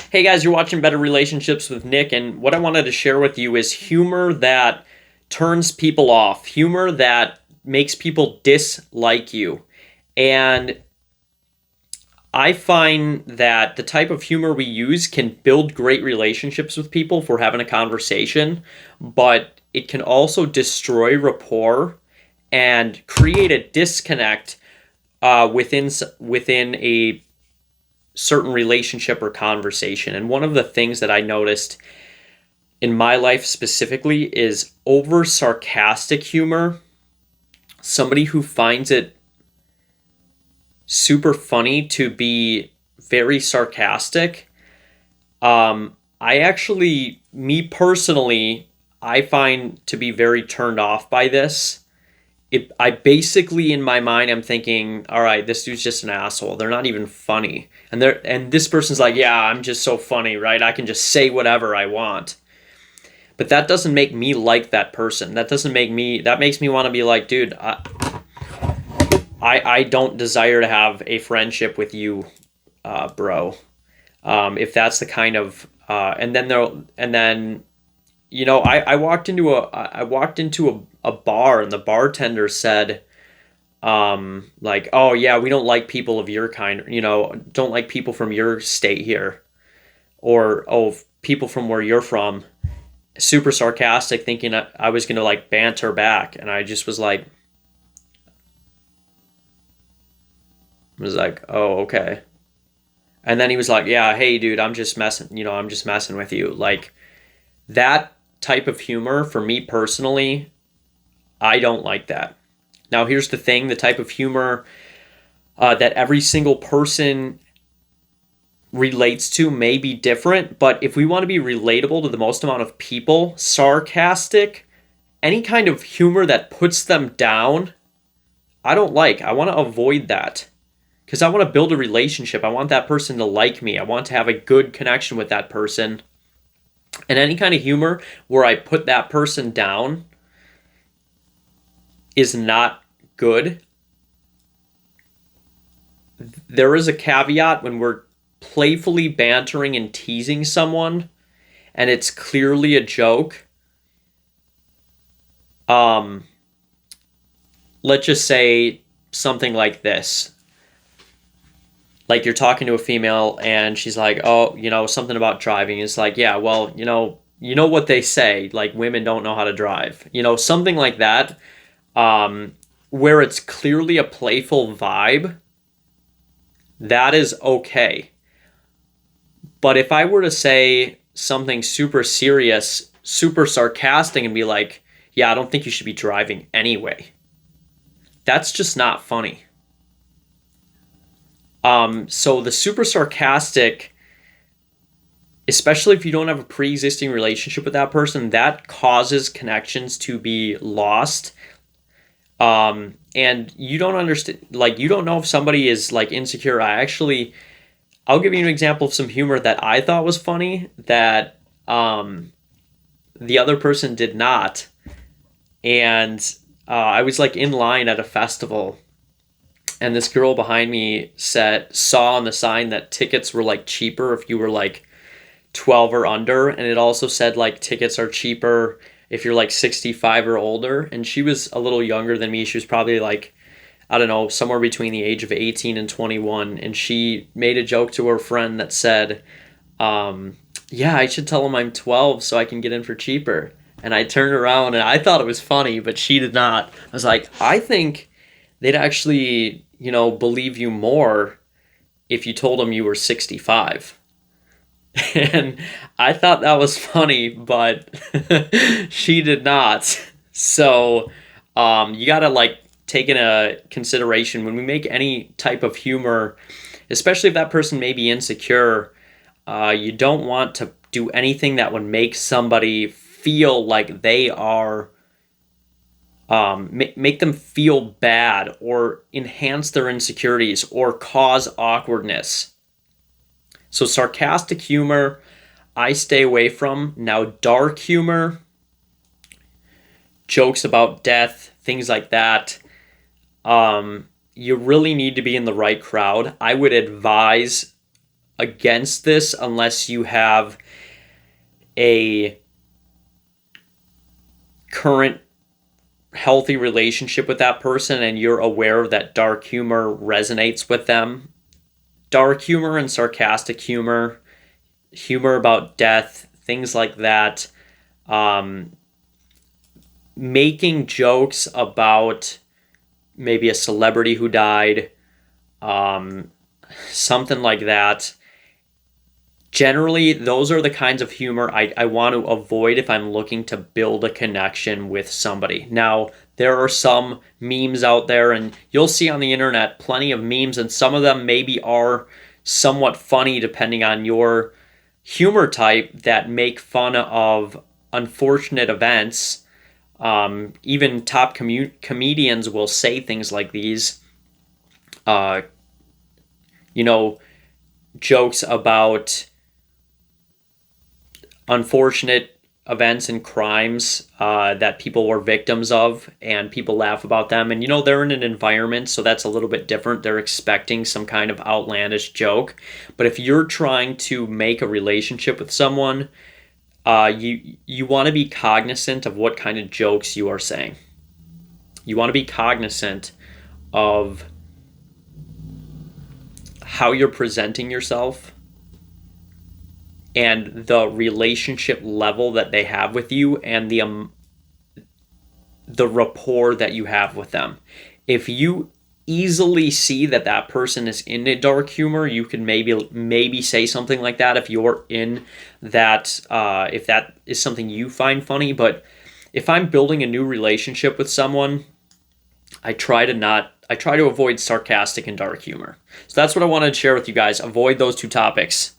Hey guys, you're watching Better Relationships with Nick, and what I wanted to share with you is humor that turns people off, humor that makes people dislike you. And I find that the type of humor we use can build great relationships with people if we're having a conversation, but it can also destroy rapport and create a disconnect within a certain relationship or conversation. And one of the things that I noticed in my life specifically is over sarcastic humor. Somebody who finds it super funny to be very sarcastic. I actually, me personally, I find to be very turned off by this. I basically in my mind I'm thinking, all right, this dude's just an asshole. They're not even funny. And this person's like, yeah, I'm just so funny, right? I can just say whatever I want. But that doesn't make me like that person. That makes me want to be like, dude, I don't desire to have a friendship with you, bro. If that's the kind of and then I walked into a bar, and the bartender said, like, oh yeah, we don't like people of your kind, don't like people from your state here, or oh, people from where you're from. Super sarcastic, thinking I was gonna like banter back, and I just was like, oh, okay. And then he was like, yeah, hey dude, I'm just messing with you. Like, that type of humor, for me personally, I don't like that. Now, here's the thing: the type of humor that every single person relates to may be different, but if we want to be relatable to the most amount of people, sarcastic, any kind of humor that puts them down, I don't like. I want to avoid that because I want to build a relationship. I want that person to like me. I want to have a good connection with that person. And any kind of humor where I put that person down is not good. There is a caveat when we're playfully bantering and teasing someone and it's clearly a joke. Um, let's just say something like this. Like, you're talking to a female and she's like, oh, something about driving. It's like, yeah, well, you know what they say, like, women don't know how to drive. Something like that, where it's clearly a playful vibe, that is okay. But if I were to say something super serious, super sarcastic, and be like, yeah, I don't think you should be driving anyway, that's just not funny. So the super sarcastic, especially if you don't have a pre-existing relationship with that person, that causes connections to be lost. And you don't understand, like, you don't know if somebody is like insecure. I'll give you an example of some humor that I thought was funny that the other person did not. And I was like in line at a festival, and this girl behind me saw on the sign that tickets were like cheaper if you were like 12 or under, and it also said like tickets are cheaper if you're like 65 or older. And she was a little younger than me. She was probably like, I don't know, somewhere between the age of 18 and 21. And she made a joke to her friend that said, yeah, I should tell them I'm 12 so I can get in for cheaper. And I turned around and I thought it was funny, but she did not. I was like, I think they'd actually, believe you more if you told them you were 65. And I thought that was funny, but she did not. So you got to like take into consideration when we make any type of humor, especially if that person may be insecure. You don't want to do anything that would make somebody feel like they are, make them feel bad or enhance their insecurities or cause awkwardness. So sarcastic humor, I stay away from. Now, dark humor, jokes about death, things like that, you really need to be in the right crowd. I would advise against this unless you have a current healthy relationship with that person and you're aware that dark humor resonates with them. Dark humor and sarcastic humor, humor about death, things like that. Making jokes about maybe a celebrity who died, something like that. Generally, those are the kinds of humor I want to avoid if I'm looking to build a connection with somebody. Now, there are some memes out there, and you'll see on the internet plenty of memes, and some of them maybe are somewhat funny depending on your humor type, that make fun of unfortunate events. Even top comedians will say things like these. You know, jokes about unfortunate events and crimes that people were victims of, and people laugh about them. And they're in an environment, so that's a little bit different. They're expecting some kind of outlandish joke. But if you're trying to make a relationship with someone, you want to be cognizant of what kind of jokes you are saying. You want to be cognizant of how you're presenting yourself and the relationship level that they have with you, and the rapport that you have with them. If you easily see that person is into dark humor, you can maybe say something like that if you're in that, if that is something you find funny. But if I'm building a new relationship with someone, I try to avoid sarcastic and dark humor. So that's what I wanted to share with you guys. Avoid those two topics.